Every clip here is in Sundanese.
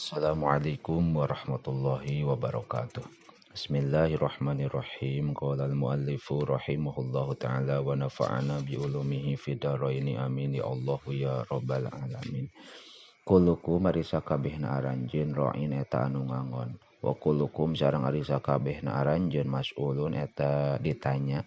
Assalamualaikum warahmatullahi wabarakatuh. Bismillahirrahmanirrahim. Qala al-muallifu rahimahullahu ta'ala wa nafa'ana bi ulumihi fid dharaini amin ya Allah ya rabbal alamin. Kulukum arisa kabehna aranjeun ra'in eta anu ngangon. Wa kulukum sareng arisa kabehna aranjeun mas'ulun eta ditanya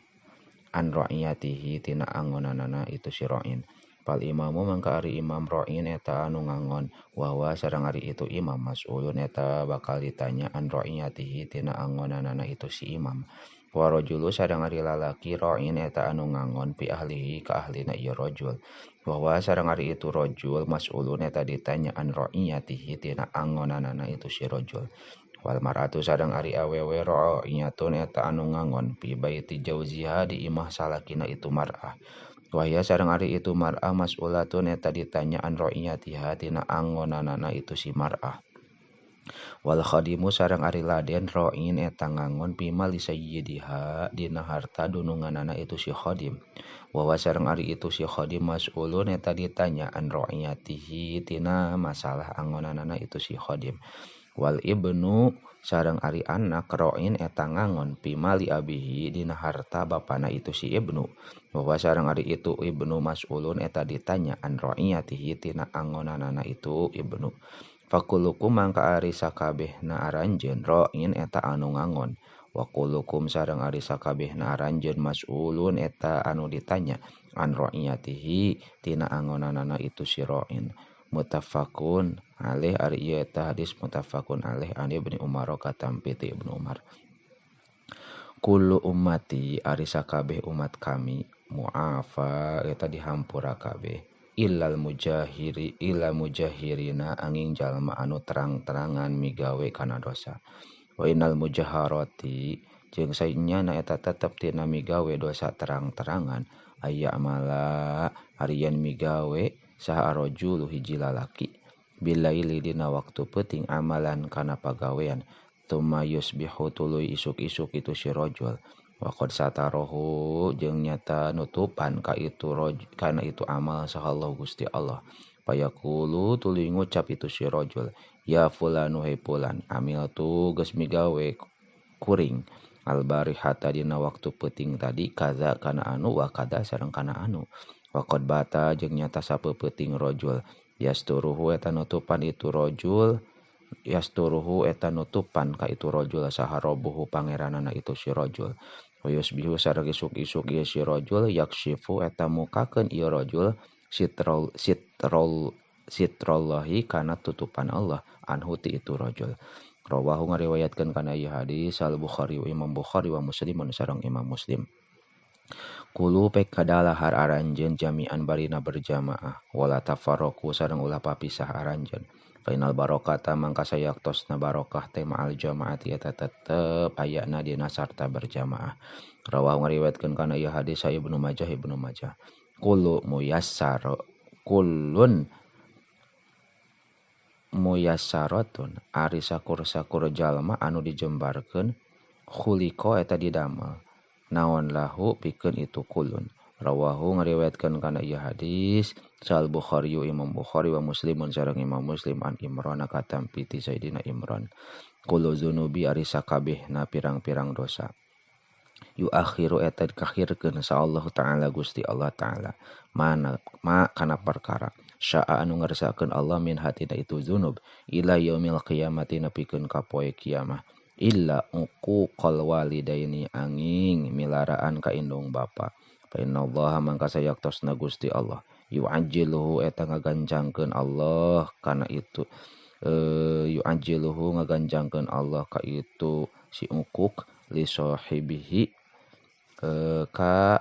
an ra'iyatihi tina angonanana itu si ra'in. Pal imamu mangka ari imam ra'in eta anu ngangon wa sareng ari itu imam mas'ulun eta bakal ditanya an ra'iyatihi tina angonanana itu si imam. Wa rajulu sareng ari lalaki ra'in eta anu ngangon pi ahlihi ka ahlina ieu rajul. Wa sareng ari itu rajul mas'ulun eta ditanya an ra'iyatihi tina angonanana itu si rajul. Wal maratu sareng ari awewe ra'iyatun eta anu ngangon pi baiti jauziha di imah salakina itu mar'ah. Wahya sareng ari itu mar'ah mas'ulatun eta ditanya an ra'iyatiha tina angonanana itu si mar'ah. Wal khadimu sareng ari laden ra'in eta ngangon pi mali sayyidiha dina harta dununganana itu si khadim. Wa sareng ari itu si khadim mas'ulun eta ditanya an ra'iyatihi tina masalah angonanana itu si khadim. Wal ibnu sareng ari anak ra'in eta ngangon pi mali abihi dina harta bapana itu si ibnu. Wa sareng ari itu ibnu mas'ulun eta ditanya an ra'iyatihi tina angonanana itu ibnu. Fakulukum mangka ari sakabehna aranjeun ra'in eta anu ngangon. Wa kulukum sareng ari sakabehna aranjeun mas'ulun eta anu ditanya an ra'iyatihi tina angonanana itu si ra'in. Muttafaqun alaih ari ieu eta hadis muttafaqun alaih an Ibnu Umar katampi ti Ibnu Umar. Kullu ummati ari sakabeh umat kami mu'afa eta dihampura kabeh illal mujahirina angin jalma anu terang-terangan migawe kana dosa. Wa innal mujaharati jeung saenyana eta tetep tina migawe dosa terang-terangan aya mala arian migawe saha arojulu hiji lalaki bilaili dina waktu peuting amalan kana pagawean tuma yusbihu tuluy isuk-isuk itu si rojul wa qad satarohu jeung nyata nutupan ka itu kana itu amal saha Allah Gusti Allah payaqulu tuluy ngucap itu si rojul ya fulanu he fulan amiltu geus migawe kuring albarihata dina waktu peuting tadi kaza kana anu wa kada sareng kana anu waqad bata jeung nyata sapeuting rojul yasturuhu eta nutupan itu rojul yasturuhu eta nutupan ka itu rojul saha robuhu pangeranana itu si rojul wa yusbihu sareng isuk-isuk ieu si rojul yakshifu eta mukakeun ieu rojul sitrallahi kana tutupan Allah anhu ti itu rojul. Rawahu ngariwayatkeun kana ieu hadis al Bukhari wa Imam Bukhari wa Muslimun sareng Imam Muslim. Kulu pek kadalahar aranjeun jami'an barina berjamaah wala tafarraqu sareng ulah papisah aranjeun. Fainal barokata mangka sayaktosna barokah teh ma'al jamaati eta tetep ayana dina sarta berjamaah. Rawahu ngariwayatkeun kana ieu hadis sa Ibnu Majah. Kulun muyassaratun ari sakur-sakur jalma anu dijembarkeun khuliqa eta didamel naon lahu pikeun itu kulun. Rawahu ngariwayatkeun kana ieu hadis sal Bukhari Imam Bukhari wa Muslimun sareng Imam Muslim an Imran katampi ti Sayyidina Imran. Kullu dzunubi ari sakabehna pirang-pirang dosa yu akhiru eta dikakhirkeun sa Allah taala Gusti Allah taala mana kana perkara syaa anu ngarsakeun Allah min hatina itu dzunub ila yaumil qiyamati nepikeun ka poe kiamah illa uquqal walidaini angin milaraan ka indung bapa fa innallaha mangka sayaktosna Gusti Allah yu'ajjiluhu eta ngaganjangkeun Allah kana itu yu'ajjiluhu ngaganjangkeun Allah ka itu si uquq li sahibihi ka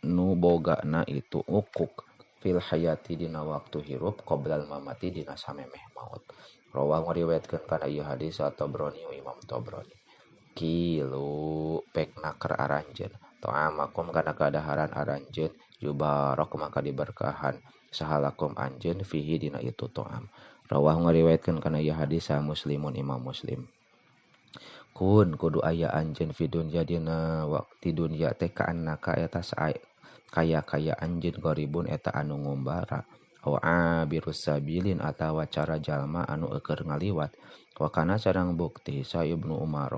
nu bogana itu uquq fil hayati dina waktu hirup qoblal mamati dina samemeh maut. Rawahu ngariwayatkeun kana ieu hadis At-Tabrani Imam Tabrani. Kilu pek naker aranjeun ta'amakum kana kadaharan aranjeun yubarak maka diberkahan sahalakum anjeun fihi dina itu ta'am. Rawahu ngariwayatkeun kana ieu hadis sa Muslimun Imam Muslim. Kun kudu aya anjeun fi dunya dina waktu dunya teh ka annaka eta kaya anjeun qaribun eta anu ngumbara au abirus sabilin atawa cara jalma anu keur ngaliwat. Wa kana sareng bukti sa Ibnu Umar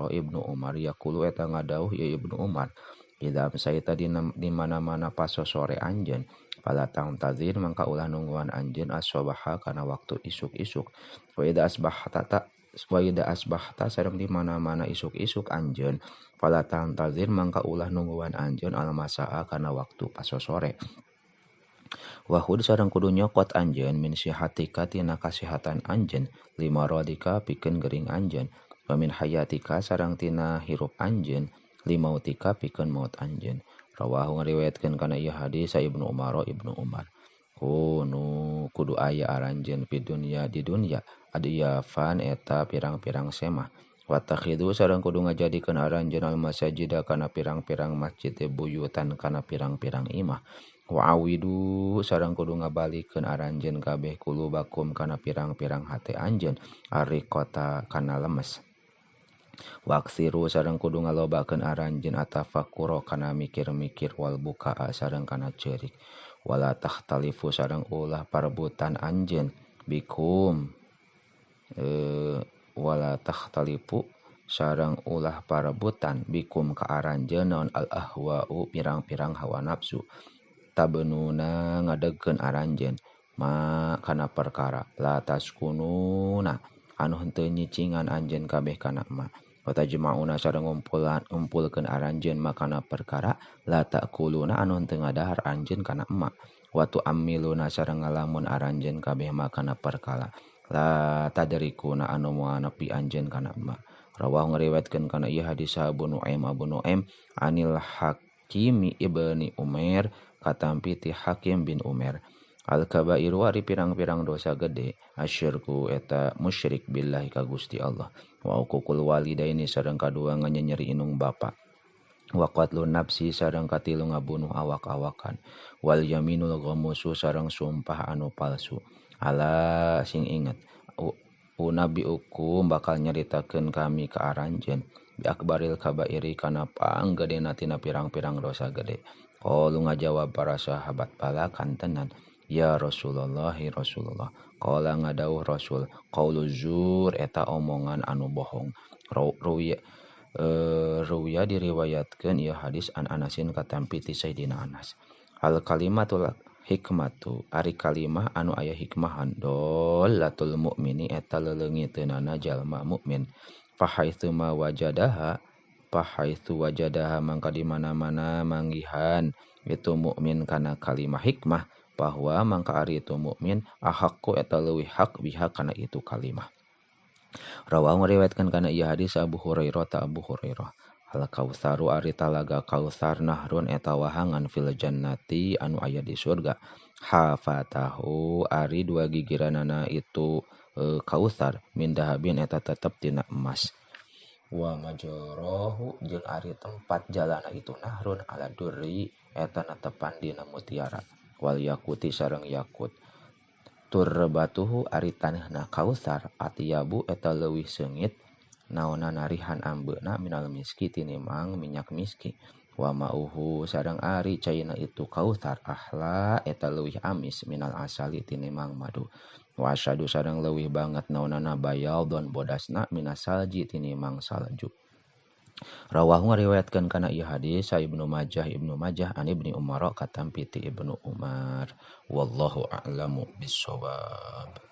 yaqulu eta ngadauh ya Ibnu Umar idza saita di mana-mana pasosore anjeun palatang tazir mangka ulah nungguan anjeun as-subaha kana waktu isuk-isuk wa idza asbahta sareng di mana-mana isuk-isuk anjeun palatang tazir mangka ulah nungguan anjeun al-masaa kana waktu pasosore. Wahud sareng kudu nyokot anjeun min sihatika tina kasehatan anjeun lima rodika pikeun gering anjeun wa min hayatika sareng tina hirup anjeun limautika pikeun maut anjeun. Rawahu ngariwayatkeun kana ieu hadis sa Ibnu Umar. Kudu aya aranjeun di dunya adiyafan eta pirang-pirang semah. Watakhidu sareng kudu ngajadikeun aranjeun al-masajida kana pirang-pirang masjid buyutan kana pirang-pirang imah. Wa'awidu sareng kudu ngabalikeun aranjeun kabeh kulubakum kana pirang-pirang hate anjeun ariqata kana lemes. Waksiru sareng kudu ngalobakeun aranjeun atafakuro kana mikir-mikir wal bukaa sareng kana ceurik. Wala takhtalifu sareng ulah parebutan anjeun bikum wala takhtalifu sareng ulah parebutan bikum ka aranjeun naon al ahwa'u pirang-pirang hawa nafsu. Tabenuna ngadegkeun aranjeun ma kana perkara la taskununa anu henteu nyicingan anjeun kabeh kana ma watajmauna sareng ngumpulkeun aranjeun makana perkara la takuluna anu henteu ngadahar anjeun kana emak watu amiluna sareng ngalamun aranjeun kabeh makana perkara la tadrikuna anu moal nepi anjeun kana emak. Rawahu ngariwayatkeun kana ieu hadis Abu Nuaim anil Hakimi ibni Umair katampi ti Hakim bin Umar. Al-kabairu ari pirang-pirang dosa gede asyirku eta musyrik billahi ka Gusti Allah wa uqul walidaini sareng kadua nganyenyeri inung bapa wa qatlun nafsi sareng katilu ngabunuh awak-awakan wal yaminul ghamusu sareng sumpah anu palsu. Ala sing inget unabi ukum bakal nyaritakeun kami ka aranjeun bi akbaril kabairi kana panggedena tina pirang-pirang dosa gede. Qalu ngajawab para sahabat bala kantenan ya Rasulullah. Qala ngadauh Rasul qaulu zur eta omongan anu bohong. Ruya diriwayatkeun ieu hadis an Anasin katampi ti Sayyidina Anas. Al kalimatul hikmatu ari kalimah anu aya hikmahan dollatul mukmini eta leuleungiteunana jalma mukmin. Fahaitsu wajadaha mangka di mana-mana manggihan itu mukmin kana kalimah hikmah bahwa mangka ari itu mukmin ahakku eta leuwih hak biha kana itu kalimah. Rawahu ngariwayatkeun kana ieu hadis Abu Hurairah. Al kautsaru ari talaga kautsar nahrun eta wahangan fil jannati anu aya di surga. Hafatahu ari dua gigiranana itu kautsar min dahabin eta tetep tina emas. Wa majrohu jeung ari tempat jalana itu nahrun ala durri eta netepan dina mutiara wal yakuti sareng yakut. Turbatuhu ari taneuhna kautsar atiyabu eta leuwih seungit naonna narihan ambeuna minal miski tinimbang minyak miski. Wa mauhu sareng ari caina itu kautsar ahla eta leuwih amis minal asali tinimbang madu. Wa asyadu sareng leuwih banget naonana bayadon bodasna minasalji tinimbang salju. Rawahu ngariwayatkeun kana ieu hadis sa Ibnu Majah an Ibni Umar katampi ti Ibnu Umar. Wallahu a'lamu bissawab.